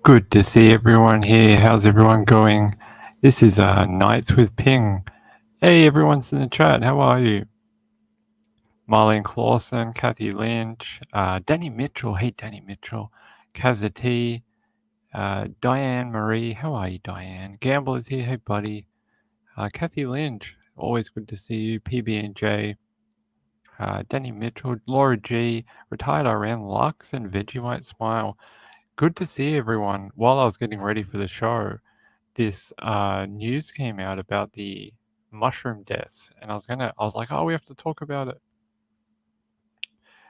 Good to see everyone here. How's everyone going? This is Nights with Ping. Hey, everyone's in the chat. How are you? Marlene Clausen, Kathy Lynch, Danny Mitchell. Hey, Danny Mitchell. Kazati, Diane Marie. How are you, Diane? Gamble is here. Hey, buddy. Kathy Lynch. Always good to see you. PB&J. Danny Mitchell, Laura G, Retired Iran Lux, and Vegemite Smile. Good to see everyone. While I was getting ready for the show, this news came out about the mushroom deaths, and I was like, oh, we have to talk about it.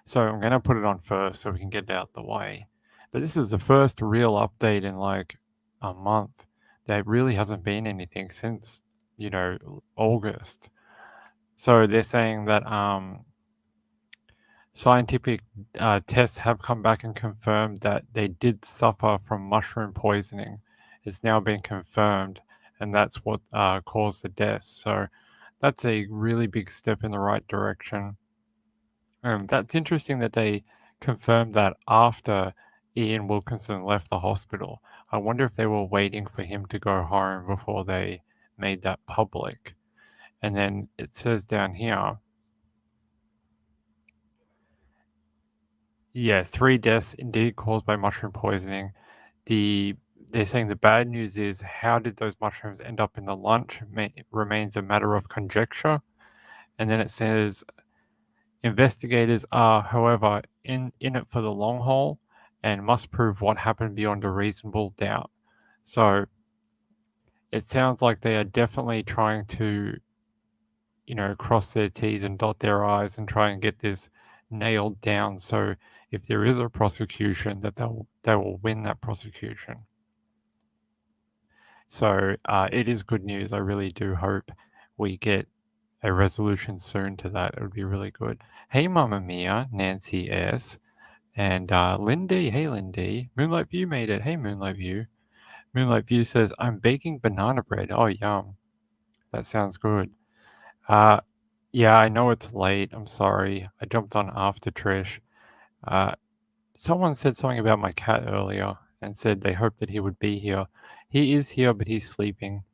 So I'm gonna put it on first so we can get it out the way. But this is the first real update in like a month. There really hasn't been anything since, August. So they're saying that scientific tests have come back and confirmed that they did suffer from mushroom poisoning. It's now been confirmed, and that's what caused the death. So that's a really big step in the right direction. That's interesting that they confirmed that after Ian Wilkinson left the hospital. I wonder if they were waiting for him to go home before they made that public. And then it says down here, yeah, 3 deaths indeed caused by mushroom poisoning. They're saying the bad news is how did those mushrooms end up in the lunch remains a matter of conjecture. And then it says investigators are, however, in it for the long haul and must prove what happened beyond a reasonable doubt. So it sounds like they are definitely trying to, cross their T's and dot their I's and try and get this nailed down. So if there is a prosecution, that they will win that prosecution. So it is good news. I really do hope we get a resolution soon to that. It would be really good. Hey, Mamma Mia, Nancy S. And Lindy. Hey, Lindy. Moonlight View made it. Hey, Moonlight View. Moonlight View says, I'm baking banana bread. Oh, yum. That sounds good. Yeah, I know it's late. I'm sorry. I jumped on after Trish. Someone said something about my cat earlier and said they hoped that he would be here. He is here, but he's sleeping.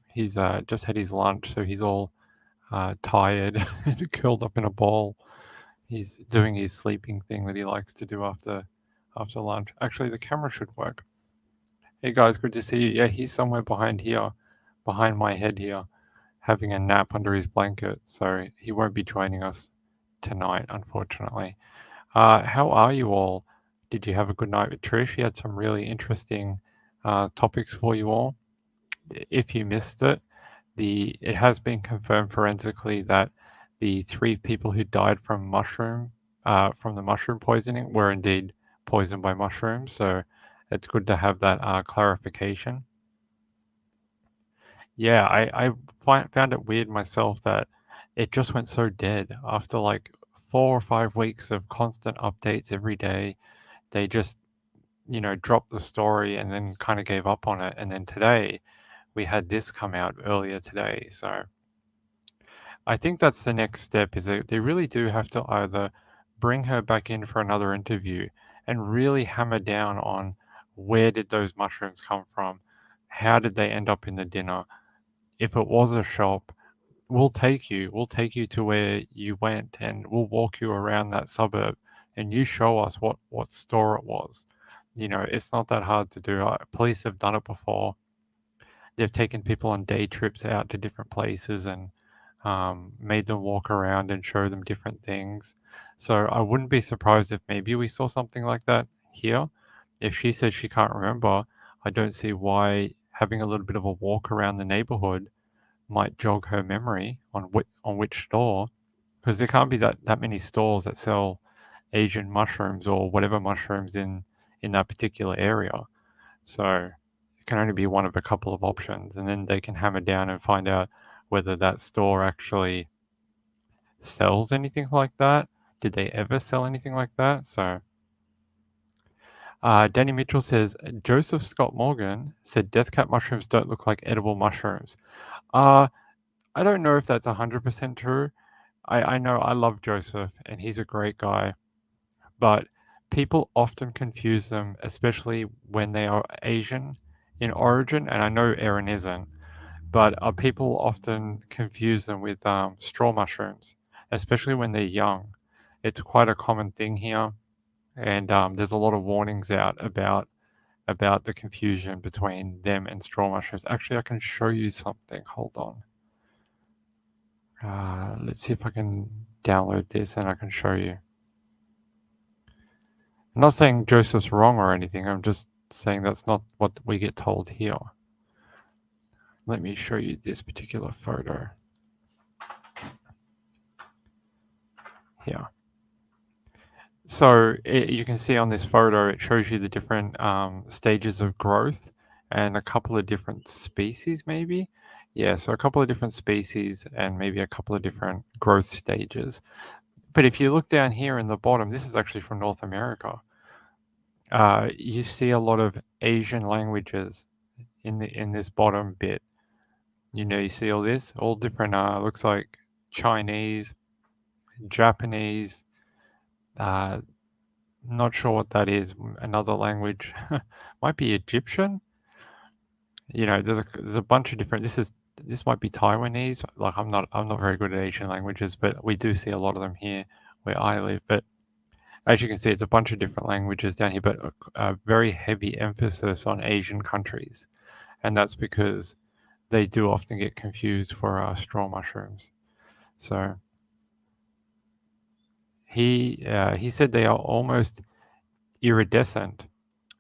He's just had his lunch, so he's all tired and curled up in a ball. He's doing his sleeping thing that he likes to do after lunch. Actually, the camera should work. Hey guys, good to see you. Yeah, he's somewhere behind here, behind my head here, having a nap under his blanket. So he won't be joining us tonight, unfortunately. How are you all? Did you have a good night with Trish? She had some really interesting topics for you all. If you missed it, it has been confirmed forensically that the 3 people who died from the mushroom poisoning were indeed poisoned by mushrooms. So it's good to have that clarification. Yeah, I found it weird myself that it just went so dead after like 4 or 5 weeks of constant updates every day. They just, dropped the story and then kind of gave up on it. And then today we had this come out earlier today. So I think that's the next step is that they really do have to either bring her back in for another interview and really hammer down on where did those mushrooms come from? How did they end up in the dinner? If it was a shop, we'll take you. We'll take you to where you went and we'll walk you around that suburb and you show us what store it was. It's not that hard to do. Police have done it before. They've taken people on day trips out to different places and made them walk around and show them different things. So I wouldn't be surprised if maybe we saw something like that here. If she says she can't remember, I don't see why having a little bit of a walk around the neighborhood might jog her memory on which store, because there can't be that many stores that sell Asian mushrooms or whatever mushrooms in that particular area. So it can only be one of a couple of options, and then they can hammer down and find out whether that store actually sells anything like that. Did they ever sell anything like that? So Danny Mitchell says Joseph Scott Morgan said death cap mushrooms don't look like edible mushrooms. I don't know if that's 100% true. I know I love Joseph and he's a great guy, but People often confuse them, especially when they are Asian in origin, and I know Erin isn't, but people often confuse them with straw mushrooms, especially when they're young. It's quite a common thing here, and there's a lot of warnings out about the confusion between them and straw mushrooms. Actually, I can show you something. Hold on. Let's see if I can download this and I can show you. I'm not saying Joseph's wrong or anything. I'm just saying that's not what we get told here. Let me show you this particular photo. Here. So you can see on this photo, it shows you the different stages of growth and a couple of different species, maybe. Yeah, so a couple of different species and maybe a couple of different growth stages. But if you look down here in the bottom, this is actually from North America. You see a lot of Asian languages in this bottom bit. You know, you see all this, all different. Looks like Chinese, Japanese. Not sure what that is. Another language, might be Egyptian. You know, there's a bunch of different. This might be Taiwanese. Like I'm not very good at Asian languages, but we do see a lot of them here where I live. But as you can see, it's a bunch of different languages down here, but a very heavy emphasis on Asian countries, and that's because they do often get confused for straw mushrooms. So he said they are almost iridescent.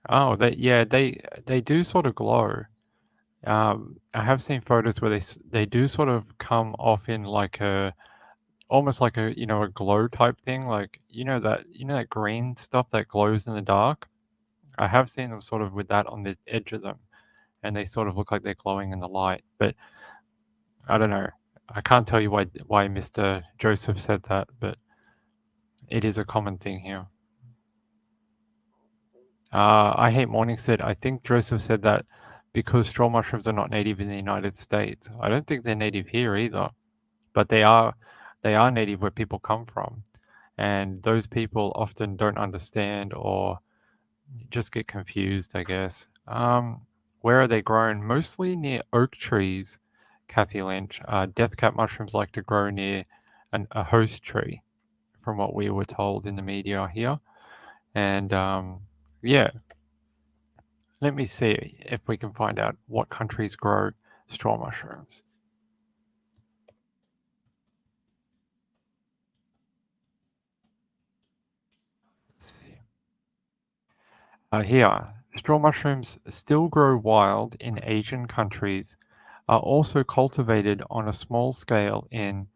Oh, they do sort of glow. I have seen photos where they do sort of come off in like a almost like a a glow type thing, like that green stuff that glows in the dark. I have seen them sort of with that on the edge of them, and they sort of look like they're glowing in the light. But I don't know. I can't tell you why Mr. Joseph said that, but it is a common thing here. I Hate Morning said, I think Joseph said that because straw mushrooms are not native in the United States. I don't think they're native here either, but they are native where people come from. And those people often don't understand or just get confused, I guess. Where are they grown? Mostly near oak trees, Kathy Lynch. Death cap mushrooms like to grow near a host tree, from what we were told in the media here. And yeah, let me see if we can find out what countries grow straw mushrooms. Let's see. Here, straw mushrooms still grow wild in Asian countries, are also cultivated on a small scale in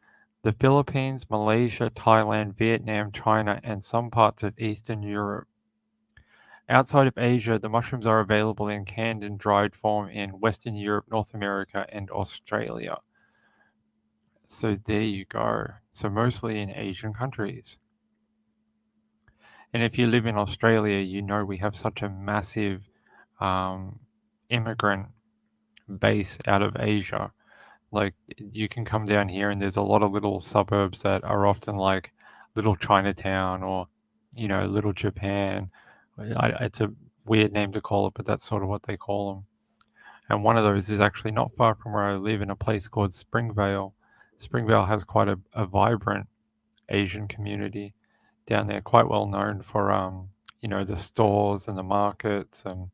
the Philippines, Malaysia, Thailand, Vietnam, China, and some parts of Eastern Europe. Outside of Asia, the mushrooms are available in canned and dried form in Western Europe, North America, and Australia. So there you go. So mostly in Asian countries. And if you live in Australia, you know we have such a massive immigrant base out of Asia. Like you can come down here and there's a lot of little suburbs that are often like little Chinatown or little Japan. It's a weird name to call it, but that's sort of what they call them. And one of those is actually not far from where I live in a place called Springvale. Springvale has quite a vibrant Asian community down there, quite well known for the stores and the markets, and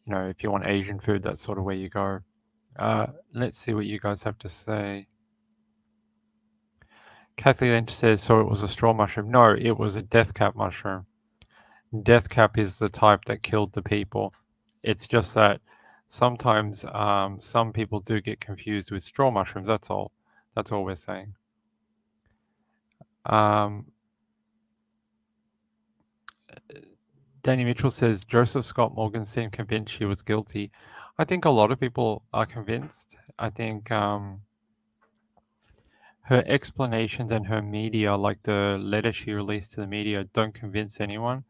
if you want Asian food, that's sort of where you go. Let's see what you guys have to say. Kathy Lynch says, so it was a straw mushroom. No, it was a death cap mushroom. Death cap is the type that killed the people. It's just that sometimes some people do get confused with straw mushrooms. That's all. That's all we're saying. Danny Mitchell says Joseph Scott Morgan seemed convinced she was guilty. I think a lot of people are convinced. I think her explanations and her media, like the letter she released to the media, don't convince anyone.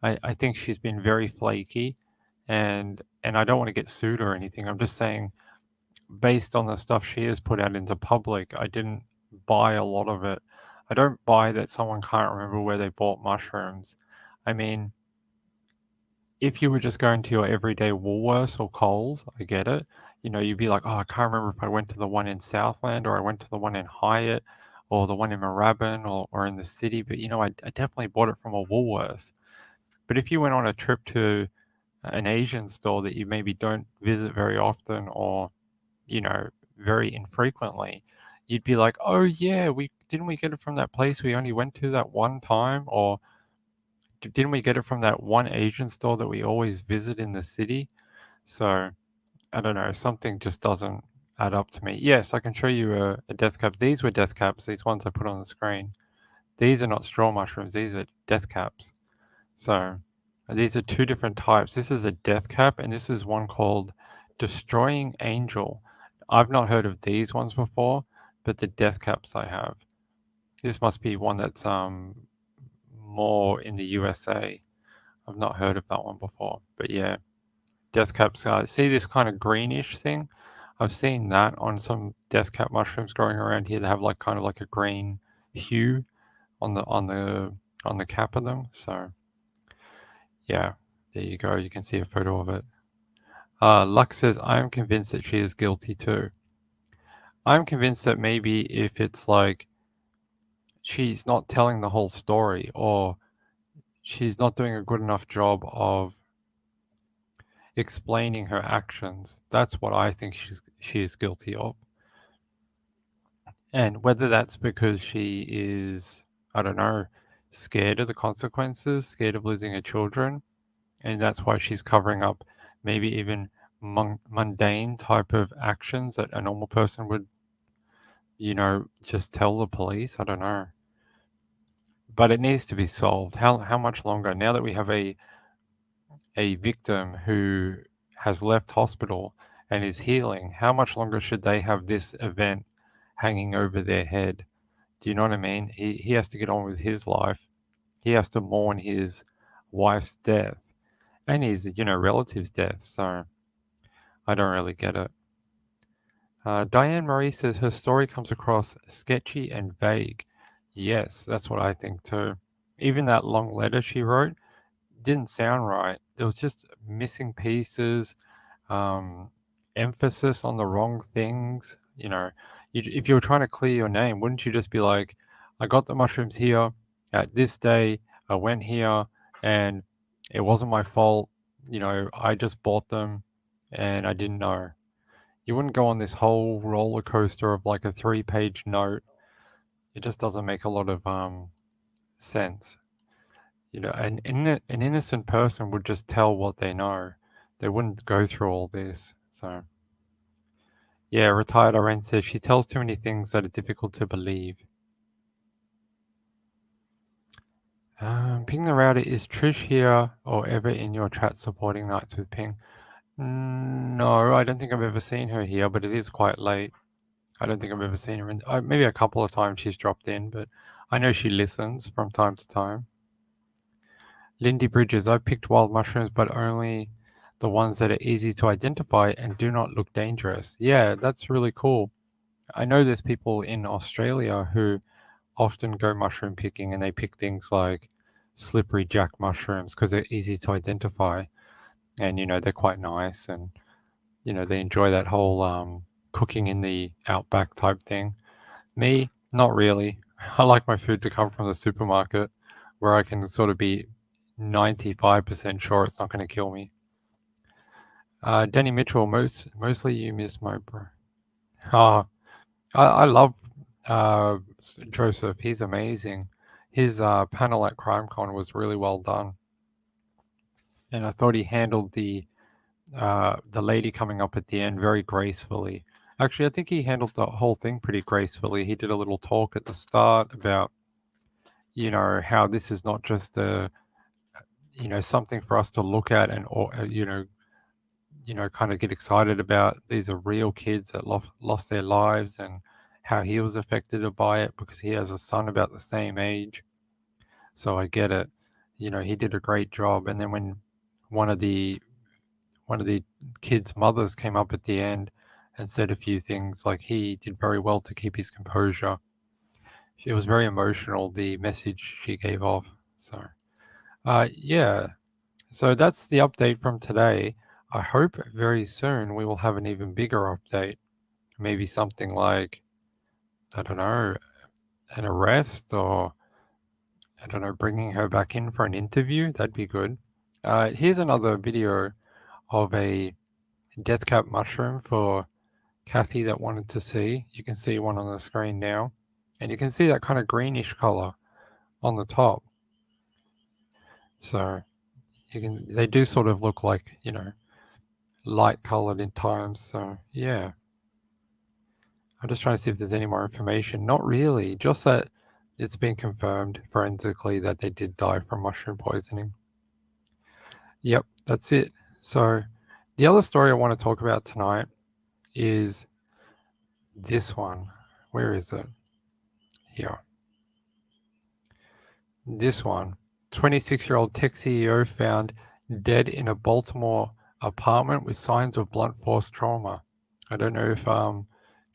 I think she's been very flaky, and I don't want to get sued or anything. I'm just saying, based on the stuff she has put out into public, I didn't buy a lot of it. I don't buy that someone can't remember where they bought mushrooms. I mean, if you were just going to your everyday Woolworths or Coles, I get it. You know, you'd be like, oh, I can't remember if I went to the one in Southland or I went to the one in Hyatt or the one in Moorabbin or in the city. But, I definitely bought it from a Woolworths. But if you went on a trip to an Asian store that you maybe don't visit very often or, very infrequently, you'd be like, oh, yeah, we get it from that place we only went to that one time? Or didn't we get it from that one Asian store that we always visit in the city? So I don't know, something just doesn't add up to me. Yes, I can show you a death cap. These were death caps, these ones I put on the screen. These are not straw mushrooms, these are death caps. So these are two different types. This is a death cap, and this is one called Destroying Angel. I've not heard of these ones before, but the death caps I have. This must be one that's more in the USA. I've not heard of that one before, but yeah, death caps. See this kind of greenish thing? I've seen that on some death cap mushrooms growing around here. They have like kind of like a green hue on the cap of them. So yeah, there you go. You can see a photo of it. Lux says, I am convinced that she is guilty too. I'm convinced that maybe if it's like she's not telling the whole story or she's not doing a good enough job of explaining her actions, that's what I think she is guilty of. And whether that's because she is, I don't know, scared of the consequences, scared of losing her children, and that's why she's covering up maybe even mundane type of actions that a normal person would, just tell the police. I don't know. But it needs to be solved. How much longer? Now that we have a victim who has left hospital and is healing, how much longer should they have this event hanging over their head? Do you know what I mean? He has to get on with his life. He has to mourn his wife's death and his, relative's death. So I don't really get it. Diane Marie says her story comes across sketchy and vague. Yes, that's what I think too. Even that long letter she wrote didn't sound right. There was just missing pieces, um, emphasis on the wrong things. If you were trying to clear your name, wouldn't you just be like, I got the mushrooms here at this day, I went here, and it wasn't my fault. I just bought them and I didn't know. You wouldn't go on this whole roller coaster of like a 3-page note. It just doesn't make a lot of sense. An innocent person would just tell what they know. They wouldn't go through all this. So, yeah, retired Irene says she tells too many things that are difficult to believe. Ping the router, is Trish here or ever in your chat supporting Nights with Ping? No, I don't think I've ever seen her here, but it is quite late. I don't think I've ever seen her in. Maybe a couple of times she's dropped in, but I know she listens from time to time. Lindy Bridges, I picked wild mushrooms, but only the ones that are easy to identify and do not look dangerous. Yeah, that's really cool. I know there's people in Australia who often go mushroom picking and they pick things like slippery jack mushrooms because they're easy to identify and, they're quite nice and, they enjoy that whole cooking in the outback type thing. Me, not really. I like my food to come from the supermarket where I can sort of be 95% sure it's not going to kill me. Danny Mitchell, mostly you miss my bro. I love Joseph. He's amazing. His panel at CrimeCon was really well done, and I thought he handled the lady coming up at the end very gracefully. Actually, I think he handled the whole thing pretty gracefully. He did a little talk at the start about how this is not just something for us to look at and or kind of get excited about. These are real kids that lost their lives and how he was affected by it because he has a son about the same age. So I get it. He did a great job. And then when one of the kids' mothers came up at the end and said a few things, like he did very well to keep his composure. It was very emotional, the message she gave off. So Yeah, so that's the update from today. I hope very soon we will have an even bigger update. Maybe something like, I don't know, an arrest or, I don't know, bringing her back in for an interview. That'd be good. Here's another video of a death cap mushroom for Kathy that wanted to see. You can see one on the screen now. And you can see that kind of greenish color on the top. So they do sort of look like, light colored in times. So yeah, I'm just trying to see if there's any more information. Not really, just that it's been confirmed forensically that they did die from mushroom poisoning. Yep, that's it. So the other story I want to talk about tonight is this one. Where is it? Here. This one. 26-year-old tech CEO found dead in a Baltimore apartment with signs of blunt force trauma. I don't know if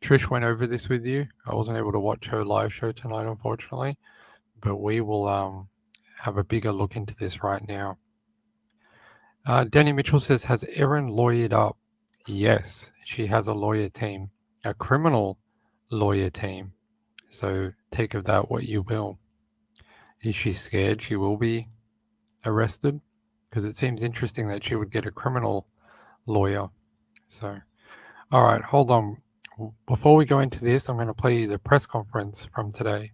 Trish went over this with you. I wasn't able to watch her live show tonight, unfortunately, but we will have a bigger look into this right now. Danny Mitchell says, has Erin lawyered up? Yes, she has a lawyer team, a criminal lawyer team. So take of that what you will. Is she scared she will be arrested? Because it seems interesting that she would get a criminal lawyer. So, all right, hold on. Before we go into this, I'm going to play you the press conference from today.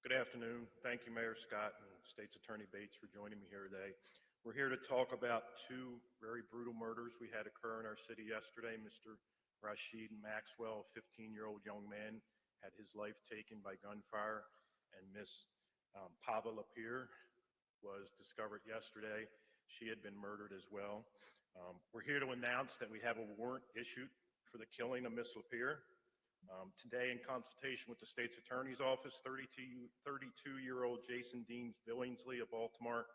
Good afternoon. Thank you, Mayor Scott and State's Attorney Bates, for joining me here today. We're here to talk about two very brutal murders we had occur in our city yesterday. Mr. Rashid Maxwell, a 15-year-old young man, had his life taken by gunfire, and Miss Pava Lapierre was discovered yesterday. She had been murdered as well. We're here to announce that we have a warrant issued for the killing of Miss Lapierre. Today, in consultation with the state's attorney's office, 32-year-old Jason Dean Billingsley of Baltimore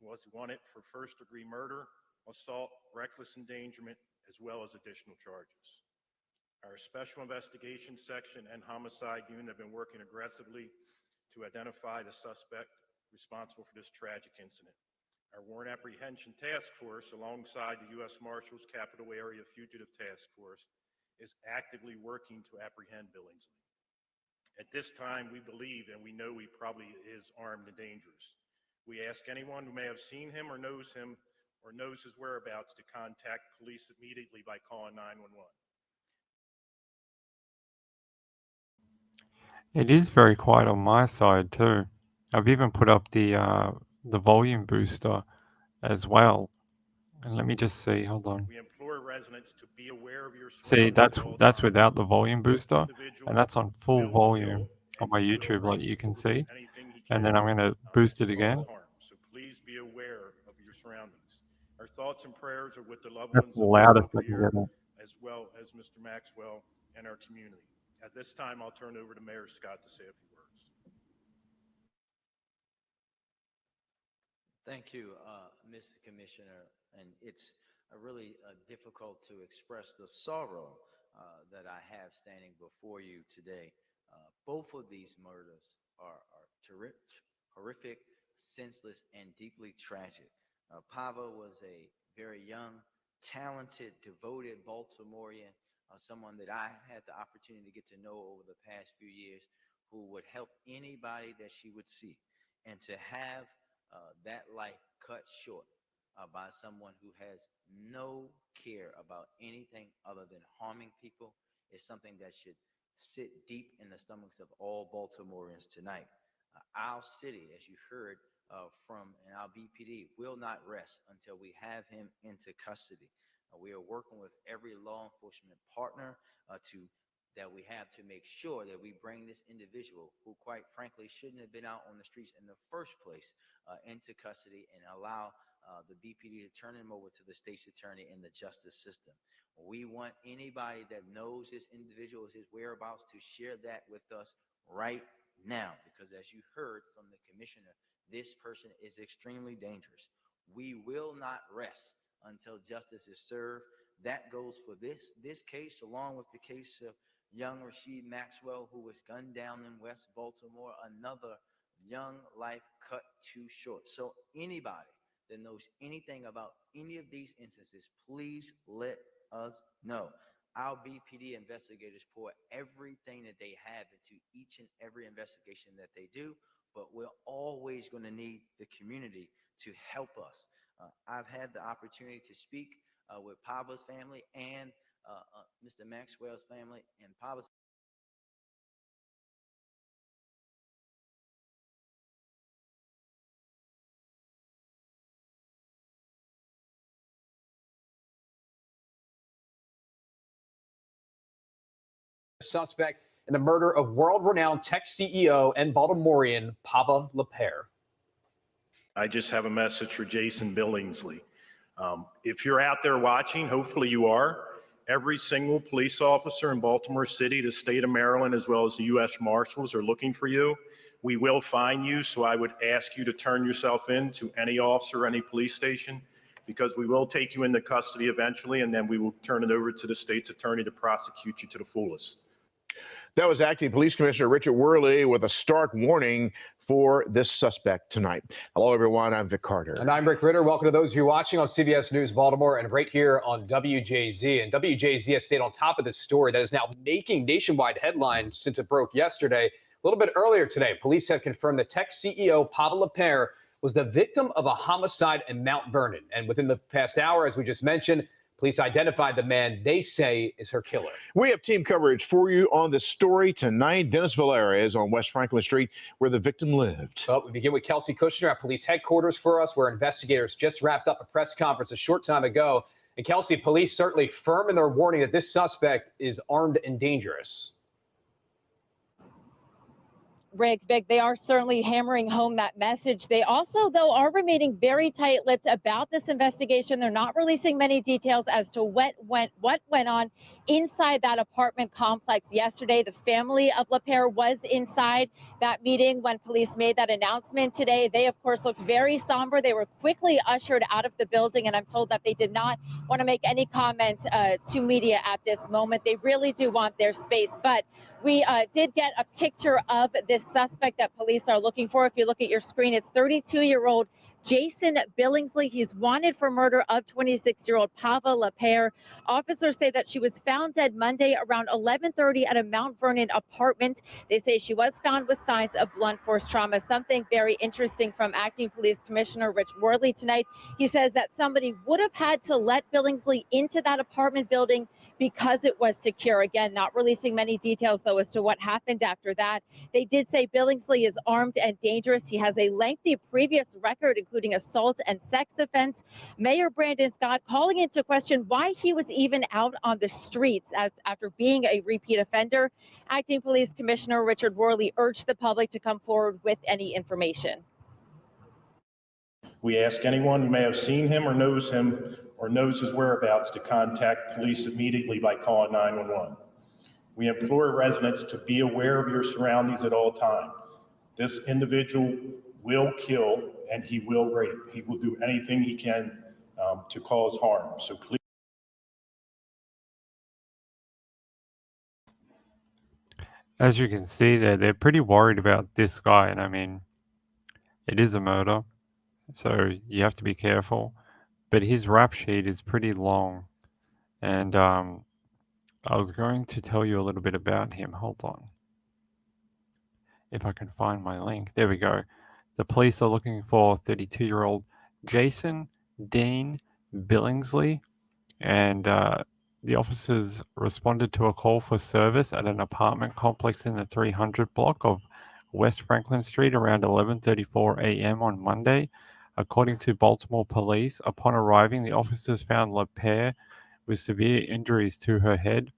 was wanted for first-degree murder, assault, reckless endangerment, as well as additional charges. Our Special Investigations Section and Homicide Unit have been working aggressively to identify the suspect responsible for this tragic incident. Our Warrant Apprehension Task Force, alongside the U.S. Marshals Capital Area Fugitive Task Force, is actively working to apprehend Billingsley. At this time, we believe and we know he probably is armed and dangerous. We ask anyone who may have seen him or knows his whereabouts to contact police immediately by calling 911. It is very quiet on my side too. I've even put up the volume booster as well. And let me just see. Hold on. We implore residents to be aware of your See, surroundings at all that's times. without the volume This booster, and individual that's on full will kill volume on and my steal YouTube, from like you can people see. anything he And can then I'm going to boost to it cause again. harm. So please be aware of your surroundings. Our thoughts and prayers are with the loved That's ones the of Miss loudest I can Lapierre, get it. as well as Mr. Maxwell and our community. At this time, I'll turn it over to Mayor Scott to say a few words. Thank you, Mr. Commissioner. And it's really difficult to express the sorrow that I have standing before you today. Both of these murders are horrific, senseless, and deeply tragic. Pava was a very young, talented, devoted Baltimorean, someone that I had the opportunity to get to know over the past few years, who would help anybody that she would see. And to have that life cut short by someone who has no care about anything other than harming people is something that should sit deep in the stomachs of all Baltimoreans tonight. Our city, as you heard from and our BPD, will not rest until we have him into custody. We are working with every law enforcement partner to that we have to make sure that we bring this individual, who quite frankly shouldn't have been out on the streets in the first place, into custody and allow the BPD to turn him over to the state's attorney and the justice system. We want anybody that knows this individual, his whereabouts, to share that with us right now, because as you heard from the commissioner, This person is extremely dangerous. We will not rest until justice is served. That goes for this case, along with the case of young Rasheed Maxwell, who was gunned down in West Baltimore, another young life cut too short. So anybody that knows anything about any of these instances, please let us know. Our BPD investigators pour everything that they have into each and every investigation that they do, but we're always going to need the community to help us. I've had the opportunity to speak with Pava's family and Mr. Maxwell's family, and Pava's suspect in the murder of world-renowned tech CEO and Baltimorean Pava LaPere. I just have a message for Jason Billingsley. If you're out there watching, hopefully you are, every single police officer in Baltimore City, the state of Maryland, as well as the U.S. Marshals are looking for you. We will find you, so I would ask you to turn yourself in to any officer, any police station, because we will take you into custody eventually, and then we will turn it over to the state's attorney to prosecute you to the fullest. That was Acting Police Commissioner Richard Worley with a stark warning for this suspect tonight. Hello, everyone. I'm Vic Carter. And I'm Rick Ritter. Welcome to those of you watching on CBS News Baltimore and right here on WJZ. And WJZ has stayed on top of this story that is now making nationwide headlines since it broke yesterday. A little bit earlier today, police have confirmed that tech CEO Pava LaPere was the victim of a homicide in Mount Vernon. And within the past hour, as we just mentioned, police identified the man they say is her killer. We have team coverage for you on this story tonight. Dennis Valera is on West Franklin Street, where the victim lived. Well, we begin with Kelsey Kushner at police headquarters for us, where investigators just wrapped up a press conference a short time ago. And Kelsey, police certainly firm in their warning that this suspect is armed and dangerous. Rick, Vic, they are certainly hammering home that message. They also, though, are remaining very tight-lipped about this investigation. They're not releasing many details as to what went on inside that apartment complex yesterday. The family of LaPere was inside that meeting when police made that announcement today. They, of course, looked very somber. They were quickly ushered out of the building, and I'm told that they did not want to make any comment to media at this moment. They really do want their space, but we did get a picture of this suspect that police are looking for. If you look at your screen, it's 32-year-old Jason Billingsley. He's wanted for murder of 26-year-old Pava LaPere. Officers say that she was found dead Monday around 11:30 at a Mount Vernon apartment. They say she was found with signs of blunt force trauma. Something very interesting from Acting Police Commissioner Rich Worley tonight. He says that somebody would have had to let Billingsley into that apartment building because it was secure. Again, not releasing many details, though, as to what happened after that. They did say Billingsley is armed and dangerous. He has a lengthy previous record, including assault and sex offense. Mayor Brandon Scott calling into question why he was even out on the streets after being a repeat offender. Acting Police Commissioner Richard Worley urged the public to come forward with any information. We ask anyone who may have seen him or knows his whereabouts to contact police immediately by calling 911. We implore residents to be aware of your surroundings at all times. This individual will kill and he will rape. He will do anything he can to cause harm. So please. As you can see there, they're pretty worried about this guy, and I mean, it is a murder, so you have to be careful. But his rap sheet is pretty long, and I was going to tell you a little bit about him. Hold on. If I can find my link. There we go. The police are looking for 32-year-old Jason Dean Billingsley, and the officers responded to a call for service at an apartment complex in the 300 block of West Franklin Street around 11:34 a.m. on Monday. According to Baltimore police, upon arriving, the officers found LaPere with severe injuries to her head.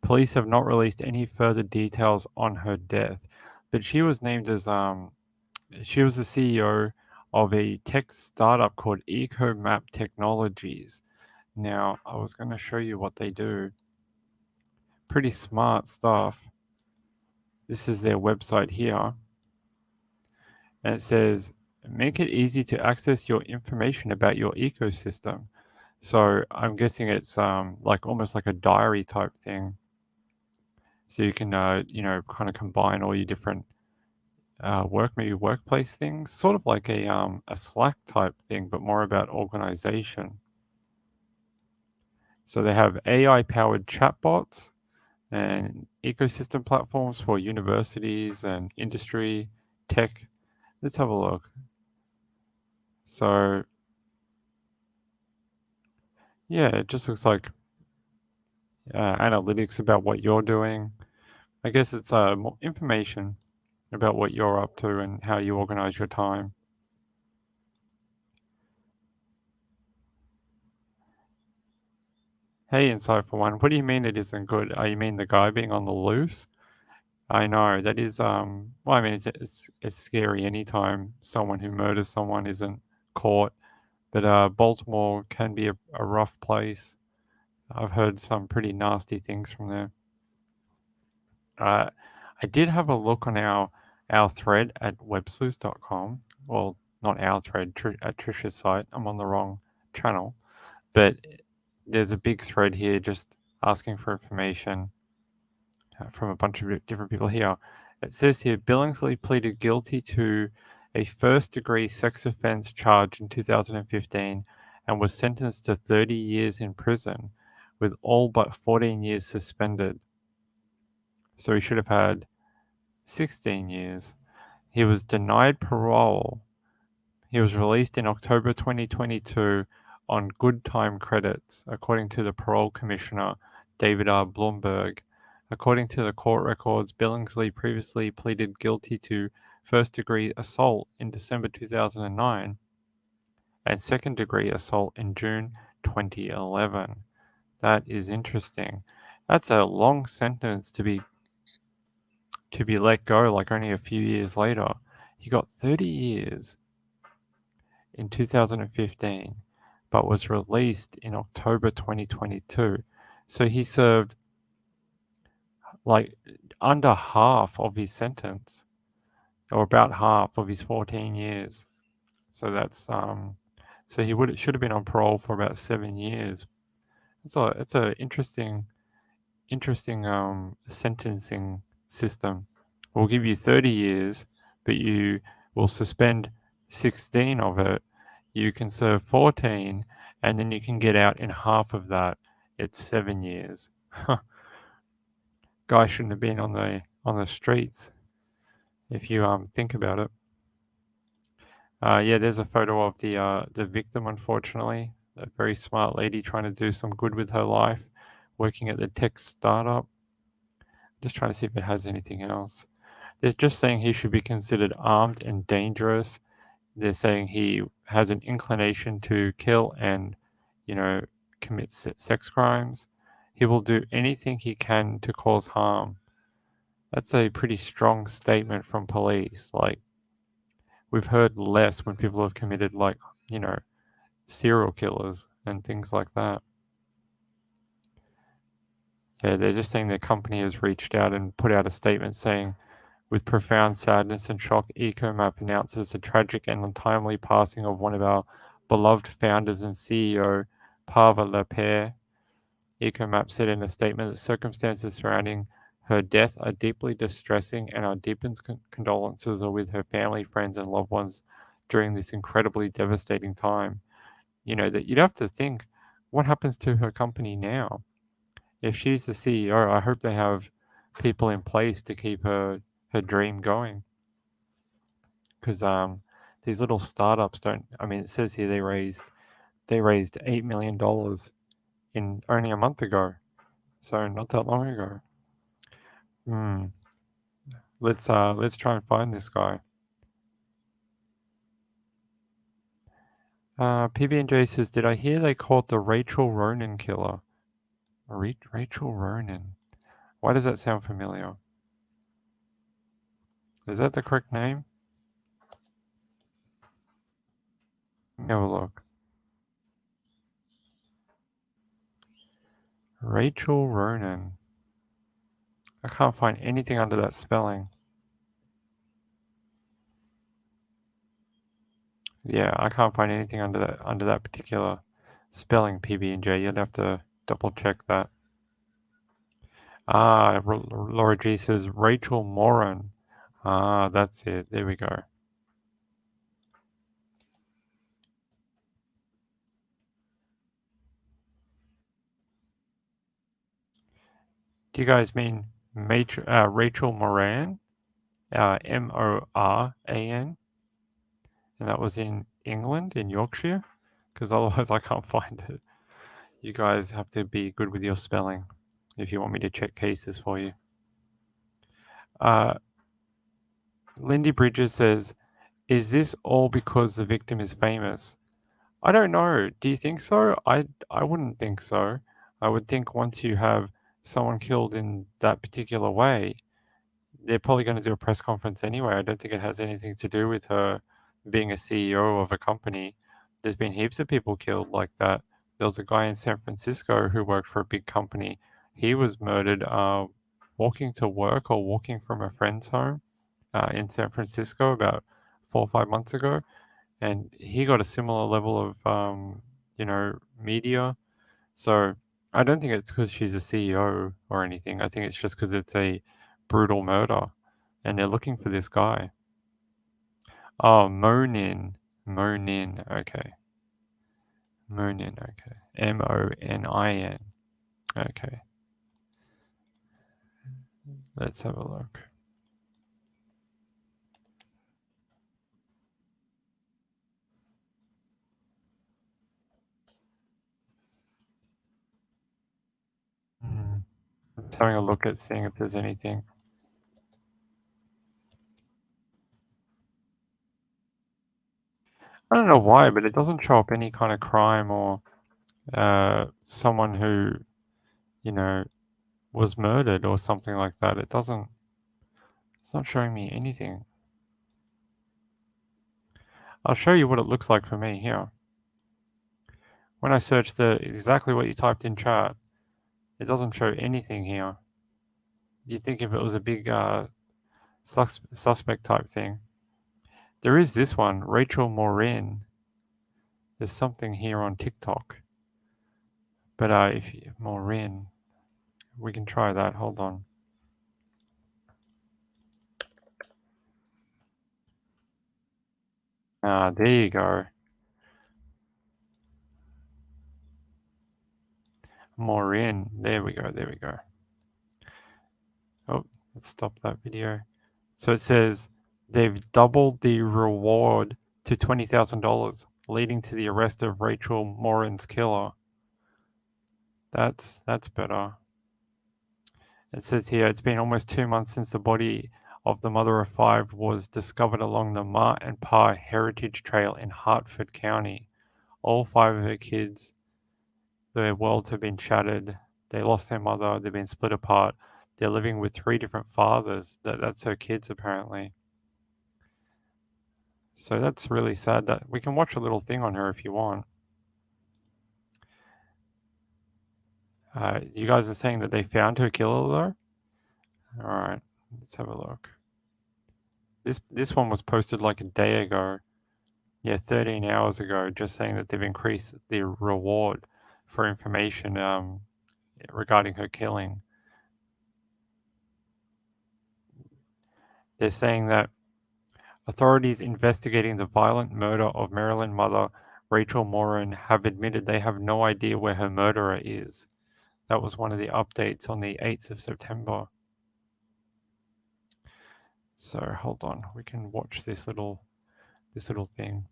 Police have not released any further details on her death, but she was named as she was the CEO of a tech startup called EcoMap Technologies. Now, I was going to show you what they do. Pretty smart stuff. This is their website here. and it says, make it easy to access your information about your ecosystem. So I'm guessing it's like almost like a diary type thing. So you can, kind of combine all your different maybe workplace things, sort of like a Slack type thing, but more about organization. So they have AI powered chatbots and ecosystem platforms for universities and industry, tech. Let's have a look. So, yeah, it just looks like analytics about what you're doing. I guess it's more information about what you're up to and how you organize your time. Hey, Insightful One, what do you mean it isn't good? You mean the guy being on the loose? I know that is well, I mean it's scary anytime someone who murders someone isn't caught, but Baltimore can be a rough place. I've heard some pretty nasty things from there. I did have a look on our thread at websleuths.com. Well, not our thread, at Trisha's site. I'm on the wrong channel, but there's a big thread here just asking for information from a bunch of different people here. It says here Billingsley pleaded guilty to a first degree sex offense charge in 2015 and was sentenced to 30 years in prison, with all but 14 years suspended. So he should have had 16 years. He was denied parole. He was released in October 2022 on good time credits, according to the parole commissioner, David R. Blumberg. According to the court records, Billingsley previously pleaded guilty to first degree assault in December 2009 and second degree assault in June 2011. That is interesting. That's a long sentence to be let go like only a few years later. He got 30 years in 2015, but was released in October 2022. So he served like under half of his sentence, or about half of his 14 years. So that's so he should have been on parole for about 7 years. It's a interesting sentencing system. We'll give you 30 years, but you will suspend 16 of it. You can serve 14, and then you can get out in half of that. It's 7 years. Guy shouldn't have been on the streets, if you think about it. Yeah, there's a photo of the victim. Unfortunately, a very smart lady trying to do some good with her life, working at the tech startup. Just trying to see if it has anything else. They're just saying he should be considered armed and dangerous. They're saying he has an inclination to kill and, commit sex crimes. He will do anything he can to cause harm. That's a pretty strong statement from police. Like, we've heard less when people have committed, like, serial killers and things like that. Yeah, they're just saying their company has reached out and put out a statement saying, with profound sadness and shock, Ecomap announces the tragic and untimely passing of one of our beloved founders and CEO, Parva Lepere. Ecomap said in a statement that circumstances surrounding her death are deeply distressing, and our deepest condolences are with her family, friends, and loved ones during this incredibly devastating time. That you'd have to think, what happens to her company now? If she's the CEO, I hope they have people in place to keep her dream going. Because these little startups don't. I mean, it says here they raised $8 million in only a month ago, so not that long ago. Let's try and find this guy. PB&J says, did I hear they caught the Rachel Ronan killer? Rachel Ronan. Why does that sound familiar? Is that the correct name? Let me have a look. Rachel Ronan. I can't find anything under that spelling. Yeah, I can't find anything under that particular spelling, PB&J. You'd have to double check that. Ah, Laura G says Rachel Moran. Ah, that's it. There we go. Do you guys mean Rachel Moran? Moran? And that was in England, in Yorkshire? Because otherwise I can't find it. You guys have to be good with your spelling if you want me to check cases for you. Lindy Bridges says, is this all because the victim is famous? I don't know. Do you think so? I wouldn't think so. I would think once you have someone killed in that particular way, they're probably going to do a press conference anyway. I don't think it has anything to do with her being a CEO of a company. There's been heaps of people killed like that. There was a guy in San Francisco who worked for a big company. He was murdered walking to work or walking from a friend's home in San Francisco about 4 or 5 months ago. And he got a similar level of, media. So I don't think it's because she's a CEO or anything. I think it's just because it's a brutal murder, and they're looking for this guy. Oh, Monin. Okay. Monin. Okay. Monin. Okay. Let's have a look. Just having a look at seeing if there's anything. I don't know why, but it doesn't show up any kind of crime or someone who, was murdered or something like that. It's not showing me anything. I'll show you what it looks like for me here. When I search exactly what you typed in chat, it doesn't show anything here. You'd think if it was a big suspect type thing. There is this one, Rachel Morin. There's something here on TikTok. But if Morin, we can try that. Hold on. There you go. Morin. There we go. Oh, let's stop that video. So it says they've doubled the reward to $20,000, leading to the arrest of Rachel Morin's killer. That's better. It says here it's been almost 2 months since the body of the mother of 5 was discovered along the Ma and Pa Heritage Trail in Hartford County. All 5 of her kids, their worlds have been shattered. They lost their mother. They've been split apart. They're living with 3 different fathers. That's her kids apparently. So that's really sad. That we can watch a little thing on her if you want. You guys are saying that they found her killer though? All right, let's have a look. This one was posted like a day ago. Yeah, 13 hours ago, just saying that they've increased the reward for information regarding her killing. They're saying that authorities investigating the violent murder of Maryland mother Rachel Morin have admitted they have no idea where her murderer is. That was one of the updates on the 8th of September. So hold on, we can watch this little thing.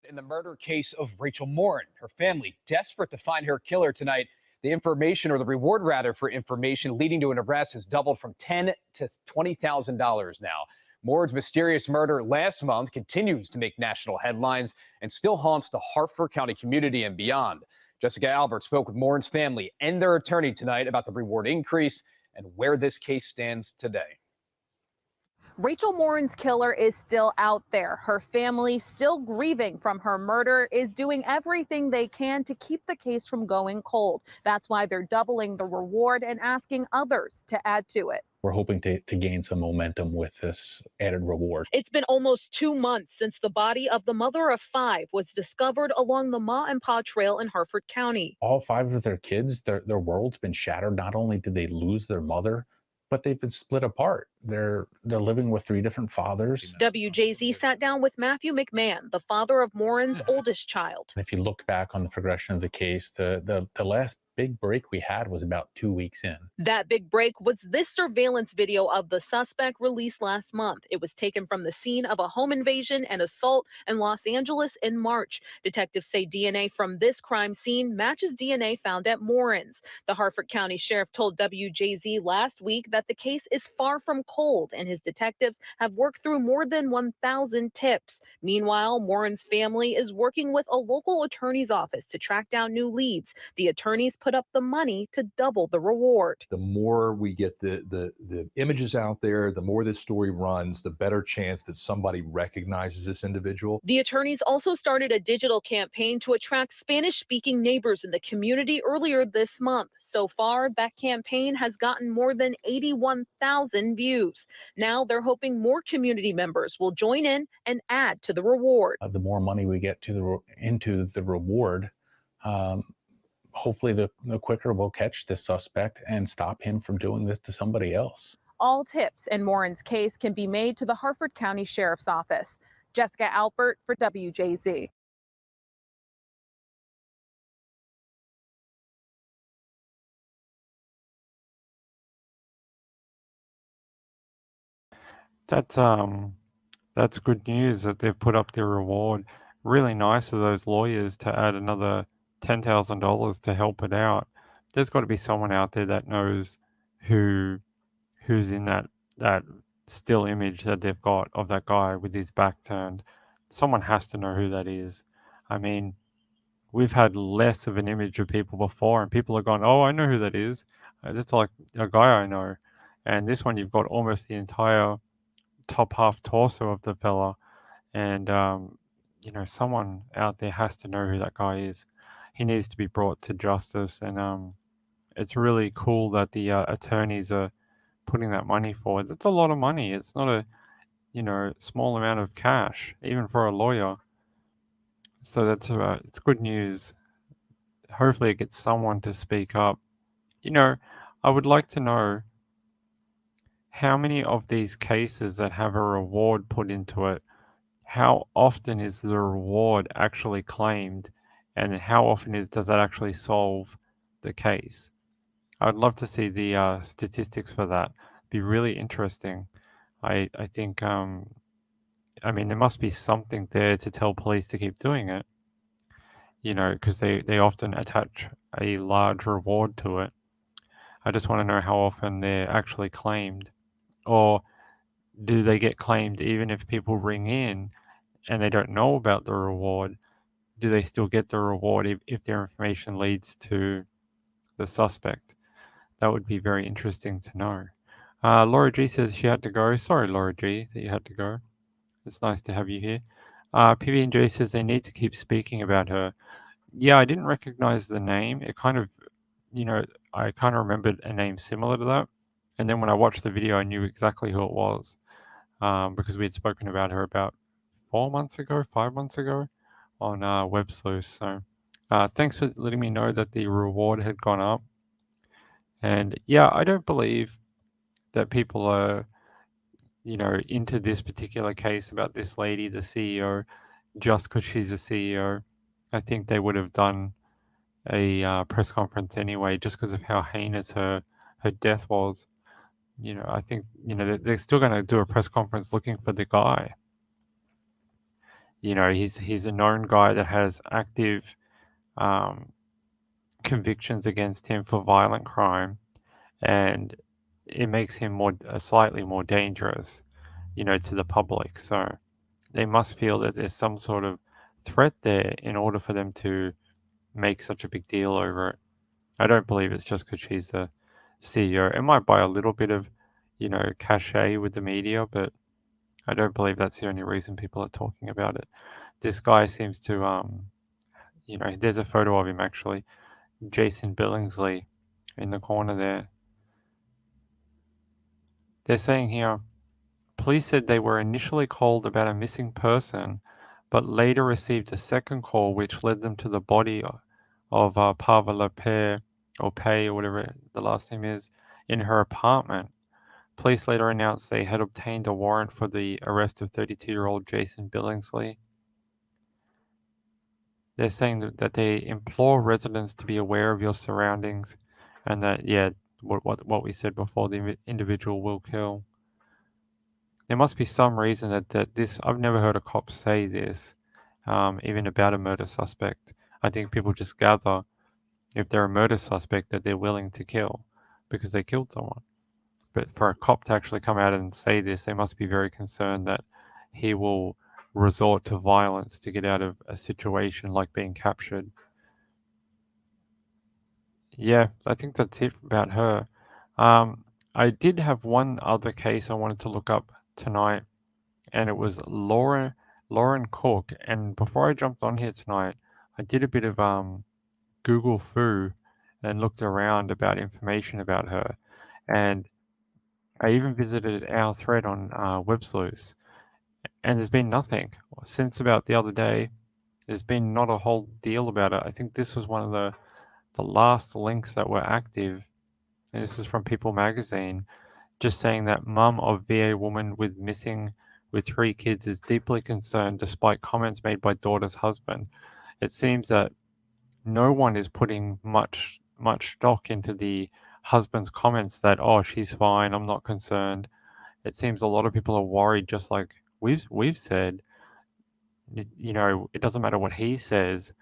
In the murder case of Rachel Morin, her family desperate to find her killer tonight. The information, or the reward rather, for information leading to an arrest has doubled from $10,000 to $20,000 now. Morin's mysterious murder last month continues to make national headlines and still haunts the Hartford County community and beyond. Jessica Albert spoke with Morin's family and their attorney tonight about the reward increase and where this case stands today. Rachel Morin's killer is still out there. Her family, still grieving from her murder, is doing everything they can to keep the case from going cold. That's why they're doubling the reward and asking others to add to it. we're hoping to gain some momentum with this added reward. It's been almost 2 months since the body of the mother of 5 was discovered along the Ma and Pa Trail in Harford County. All 5 of their kids, their world's been shattered. Not only did they lose their mother, but they've been split apart. They're living with 3 different fathers. WJZ sat down with Matthew McMahon, the father of Morin's oldest child. If you look back on the progression of the case, the last big break we had was about 2 weeks in. That big break was this surveillance video of the suspect released last month. It was taken from the scene of a home invasion and assault in Los Angeles in March. Detectives say DNA from this crime scene matches DNA found at Morin's. The Harford County Sheriff told WJZ last week that the case is far from cold, and his detectives have worked through more than 1,000 tips. Meanwhile, Morin's family is working with a local attorney's office to track down new leads. The attorneys put up the money to double the reward. The more we get the images out there, the more this story runs, the better chance that somebody recognizes this individual. The attorneys also started a digital campaign to attract Spanish-speaking neighbors in the community earlier this month. So far, that campaign has gotten more than 81,000 views. Now they're hoping more community members will join in and add to the reward. The more money we get into the reward, hopefully the quicker we'll catch this suspect and stop him from doing this to somebody else. All tips in Morin's case can be made to the Harford County Sheriff's Office. Jessica Alpert for WJZ. That's good news that they've put up their reward. Really nice of those lawyers to add another $10,000 to help it out. There's got to be someone out there that knows who's in that still image that they've got of that guy with his back turned. Someone has to know who that is. I mean, we've had less of an image of people before, and people are going, "Oh, I know who that is. It's like a guy I know." And this one, you've got almost the entire top half torso of the fella, and someone out there has to know who that guy is. He needs to be brought to justice, and it's really cool that the attorneys are putting that money forward. It's a lot of money. It's not a small amount of cash, even for a lawyer. So it's good news. Hopefully, it gets someone to speak up. I would like to know how many of these cases that have a reward put into it, how often is the reward actually claimed, and how often does that actually solve the case? I'd love to see the statistics for that. Be really interesting. I think there must be something there to tell police to keep doing it. Because they often attach a large reward to it. I just want to know how often they're actually claimed, or do they get claimed even if people ring in and they don't know about the reward? Do they still get the reward if their information leads to the suspect? That would be very interesting to know. Laura G says she had to go. Sorry, Laura G, that you had to go. It's nice to have you here. PB&J says they need to keep speaking about her. Yeah, I didn't recognize the name. It kind of, I kind of remembered a name similar to that. And then when I watched the video, I knew exactly who it was, because we had spoken about her about 5 months ago on Web Sleuth. So thanks for letting me know that the reward had gone up. And yeah, I don't believe that people are, into this particular case about this lady, the CEO, just because she's a CEO. I think they would have done a press conference anyway, just because of how heinous her death was. I think they're still going to do a press conference looking for the guy. He's a known guy that has active convictions against him for violent crime, and it makes him slightly more dangerous, to the public. So they must feel that there's some sort of threat there in order for them to make such a big deal over it. I don't believe it's just because she's the CEO. It might buy a little bit of, cachet with the media, but I don't believe that's the only reason people are talking about it. This guy seems to, there's a photo of him actually, Jason Billingsley, in the corner there. They're saying here, police said they were initially called about a missing person, but later received a second call which led them to the body of Parva Pay or Pay or whatever the last name is in her apartment. Police later announced they had obtained a warrant for the arrest of 32-year-old Jason Billingsley. They're saying that they implore residents to be aware of your surroundings and that, yeah, what we said before, the individual will kill. There must be some reason that this, I've never heard a cop say this, even about a murder suspect. I think people just gather if they're a murder suspect that they're willing to kill because they killed someone. But for a cop to actually come out and say this, they must be very concerned that he will resort to violence to get out of a situation like being captured. Yeah, I think that's it about her. I did have one other case I wanted to look up tonight, and it was Lauren Cook. And before I jumped on here tonight, I did a bit of Google foo and looked around about information about her, and I even visited our thread on WebSleuth, and there's been nothing since about the other day. There's been not a whole deal about it. I think this was one of the last links that were active, and this is from People Magazine, just saying that mum of VA woman with 3 kids is deeply concerned despite comments made by daughter's husband. It seems that no one is putting much stock into the husband's comments that, oh, she's fine, I'm not concerned. It seems a lot of people are worried, just like we've said. You know, it doesn't matter what he says.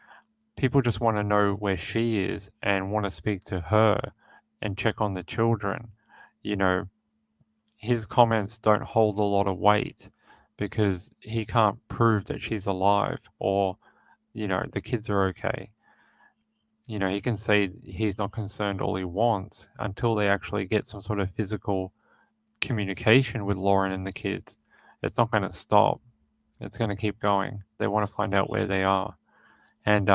People just want to know where she is and want to speak to her and check on the children. You know, his comments don't hold a lot of weight because he can't prove that she's alive or, you know, the kids are okay. You know, he can say he's not concerned all he wants until they actually get some sort of physical communication with Lauren and the kids. It's not going to stop. It's going to keep going. They want to find out where they are. And